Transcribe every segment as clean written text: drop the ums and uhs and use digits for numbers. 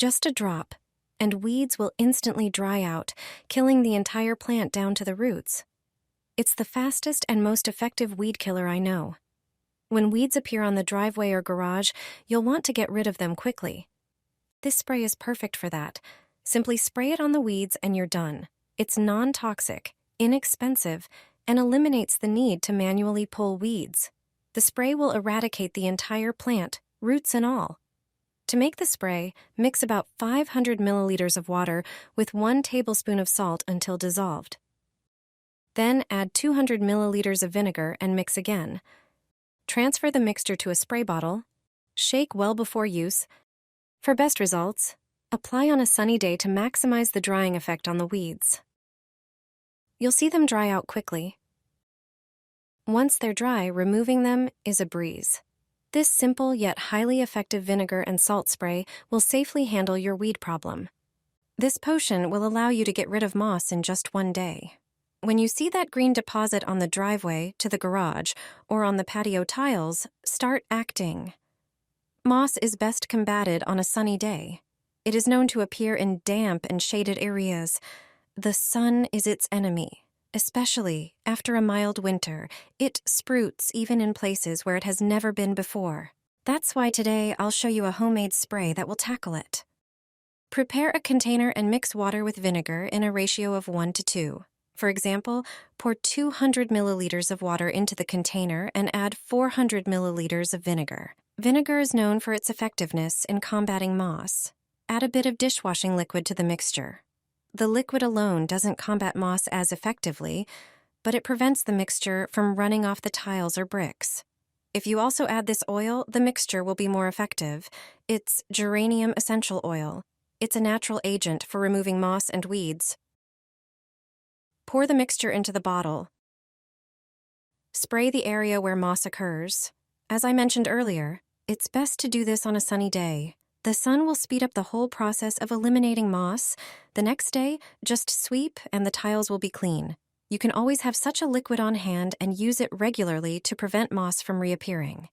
Just a drop, and weeds will instantly dry out, killing the entire plant down to the roots. It's the fastest and most effective weed killer I know. When weeds appear on the driveway or garage, you'll want to get rid of them quickly. This spray is perfect for that. Simply spray it on the weeds and you're done. It's non-toxic, inexpensive, and eliminates the need to manually pull weeds. The spray will eradicate the entire plant, roots and all. To make the spray, mix about 500 milliliters of water with 1 tablespoon of salt until dissolved. Then add 200 milliliters of vinegar and mix again. Transfer the mixture to a spray bottle. Shake well before use. For best results, apply on a sunny day to maximize the drying effect on the weeds. You'll see them dry out quickly. Once they're dry, removing them is a breeze. This simple yet highly effective vinegar and salt spray will safely handle your weed problem. This potion will allow you to get rid of moss in just 1 day. When you see that green deposit on the driveway to the garage or on the patio tiles, start acting. Moss is best combated on a sunny day. It is known to appear in damp and shaded areas. The sun is its enemy, especially after a mild winter. It sprouts even in places where it has never been before. That's why today I'll show you a homemade spray that will tackle it. Prepare a container and mix water with vinegar in a ratio of 1 to 2. For example, pour 200 milliliters of water into the container and add 400 milliliters of vinegar. Vinegar is known for its effectiveness in combating moss. Add a bit of dishwashing liquid to the mixture. The liquid alone doesn't combat moss as effectively, but it prevents the mixture from running off the tiles or bricks. If you also add this oil, the mixture will be more effective. It's geranium essential oil. It's a natural agent for removing moss and weeds. Pour the mixture into the bottle. Spray the area where moss occurs. As I mentioned earlier, it's best to do this on a sunny day. The sun will speed up the whole process of eliminating moss. The next day, just sweep and the tiles will be clean. You can always have such a liquid on hand and use it regularly to prevent moss from reappearing.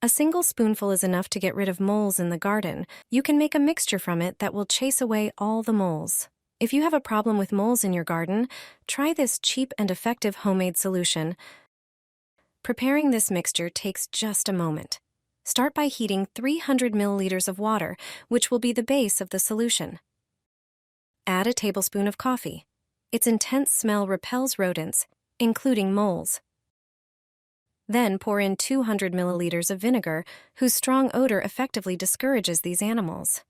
A single spoonful is enough to get rid of moles in the garden. You can make a mixture from it that will chase away all the moles. If you have a problem with moles in your garden, try this cheap and effective homemade solution. Preparing this mixture takes just a moment. Start by heating 300 milliliters of water, which will be the base of the solution. Add a tablespoon of coffee. Its intense smell repels rodents, including moles. Then pour in 200 milliliters of vinegar, whose strong odor effectively discourages these animals.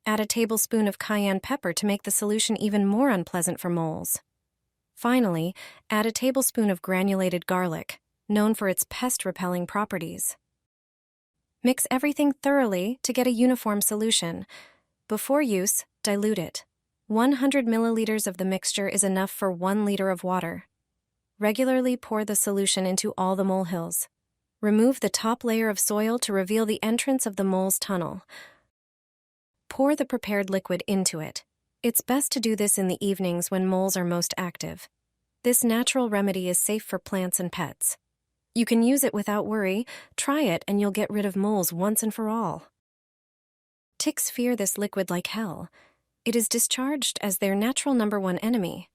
Add a tablespoon of cayenne pepper to make the solution even more unpleasant for moles. Finally, add a tablespoon of granulated garlic, known for its pest-repelling properties. Mix everything thoroughly to get a uniform solution. Before use, dilute it. 100 milliliters of the mixture is enough for 1 liter of water. Regularly pour the solution into all the molehills. Remove the top layer of soil to reveal the entrance of the mole's tunnel. Pour the prepared liquid into it. It's best to do this in the evenings when moles are most active. This natural remedy is safe for plants and pets. You can use it without worry. Try it and you'll get rid of moles once and for all. Ticks fear this liquid like hell. It is discharged as their natural #1 enemy.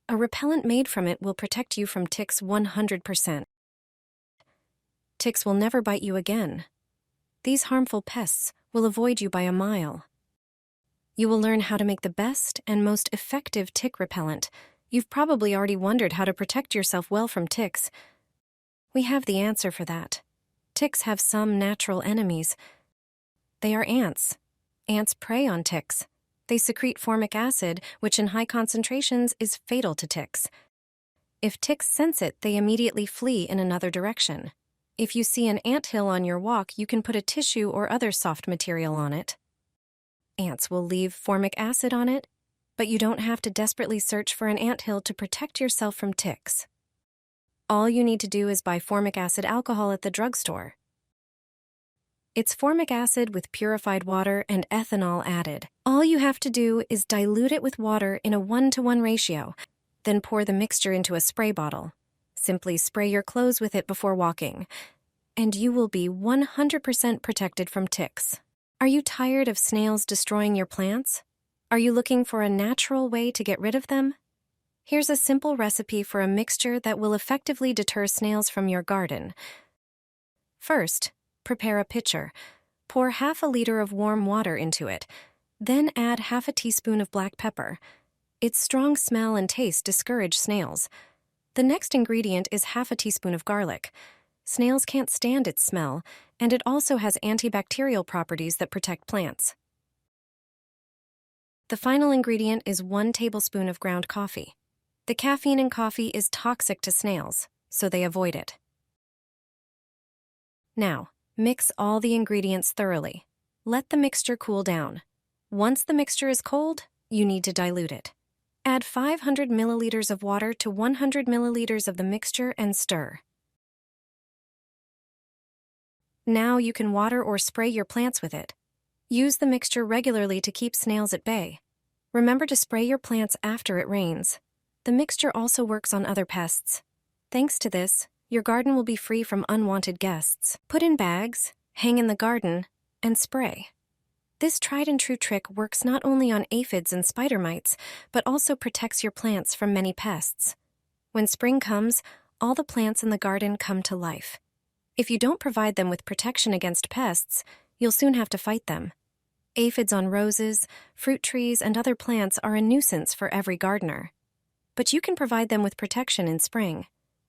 A repellent made from it will protect you from ticks 100%. Ticks will never bite you again. These harmful pests will avoid you by a mile. You will learn how to make the best and most effective tick repellent. You've probably already wondered how to protect yourself well from ticks. We have the answer for that. Ticks have some natural enemies. They are ants. Ants prey on ticks. They secrete formic acid, which in high concentrations is fatal to ticks. If ticks sense it, they immediately flee in another direction. If you see an anthill on your walk, you can put a tissue or other soft material on it. Ants will leave formic acid on it, but you don't have to desperately search for an anthill to protect yourself from ticks. All you need to do is buy formic acid alcohol at the drugstore. It's formic acid with purified water and ethanol added. All you have to do is dilute it with water in a 1-to-1 ratio, then pour the mixture into a spray bottle. Simply spray your clothes with it before walking. and you will be 100% protected from ticks. Are you tired of snails destroying your plants? Are you looking for a natural way to get rid of them? Here's a simple recipe for a mixture that will effectively deter snails from your garden. First, prepare a pitcher. Pour half a liter of warm water into it. Then add half a teaspoon of black pepper. Its strong smell and taste discourage snails. The next ingredient is half a teaspoon of garlic. Snails can't stand its smell, and it also has antibacterial properties that protect plants. The final ingredient is 1 tablespoon of ground coffee. The caffeine in coffee is toxic to snails, so they avoid it. Now, mix all the ingredients thoroughly. Let the mixture cool down. Once the mixture is cold, you need to dilute it. Add 500 milliliters of water to 100 milliliters of the mixture and stir. Now you can water or spray your plants with it. Use the mixture regularly to keep snails at bay. Remember to spray your plants after it rains. The mixture also works on other pests. Thanks to this, your garden will be free from unwanted guests. Put in bags, hang in the garden, and spray. This tried-and-true trick works not only on aphids and spider mites, but also protects your plants from many pests. When spring comes, all the plants in the garden come to life. If you don't provide them with protection against pests, you'll soon have to fight them. Aphids on roses, fruit trees, and other plants are a nuisance for every gardener. But you can provide them with protection in spring.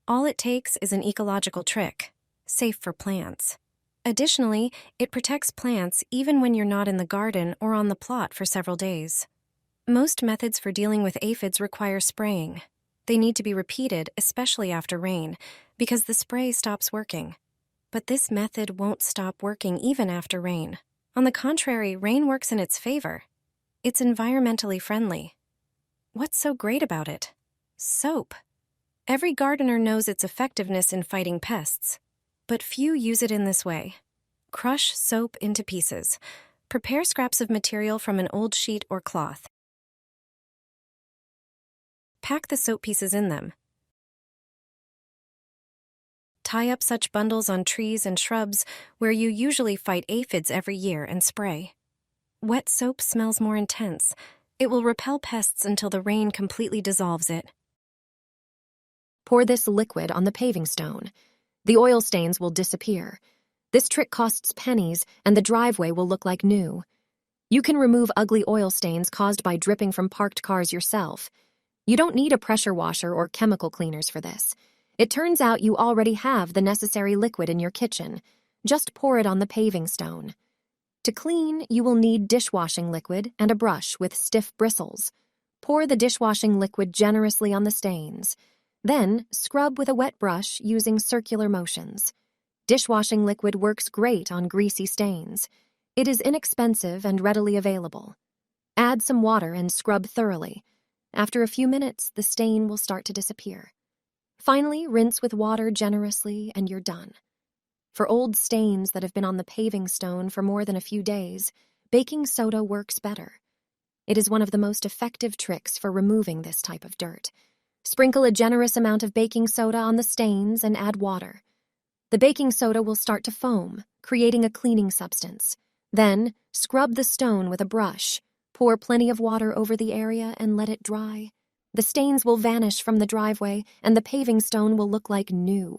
All it takes is an ecological trick, safe for plants. Additionally, it protects plants even when you're not in the garden or on the plot for several days. Most methods for dealing with aphids require spraying. They need to be repeated, especially after rain, because the spray stops working. But this method won't stop working even after rain. On the contrary, rain works in its favor. It's environmentally friendly. What's so great about it? Soap. Every gardener knows its effectiveness in fighting pests. But few use it in this way. Crush soap into pieces. Prepare scraps of material from an old sheet or cloth. Pack the soap pieces in them. Tie up such bundles on trees and shrubs where you usually fight aphids every year and spray. Wet soap smells more intense. It will repel pests until the rain completely dissolves it. Pour this liquid on the paving stone. The oil stains will disappear. This trick costs pennies, and the driveway will look like new. You can remove ugly oil stains caused by dripping from parked cars yourself. You don't need a pressure washer or chemical cleaners for this. It turns out you already have the necessary liquid in your kitchen. Just pour it on the paving stone. To clean, you will need dishwashing liquid and a brush with stiff bristles. Pour the dishwashing liquid generously on the stains. Then, scrub with a wet brush using circular motions. Dishwashing liquid works great on greasy stains. It is inexpensive and readily available. Add some water and scrub thoroughly. After a few minutes, the stain will start to disappear. Finally, rinse with water generously and you're done. For old stains that have been on the paving stone for more than a few days, baking soda works better. It is one of the most effective tricks for removing this type of dirt. Sprinkle a generous amount of baking soda on the stains and add water. The baking soda will start to foam, creating a cleaning substance. Then, scrub the stone with a brush. Pour plenty of water over the area and let it dry. The stains will vanish from the driveway and the paving stone will look like new.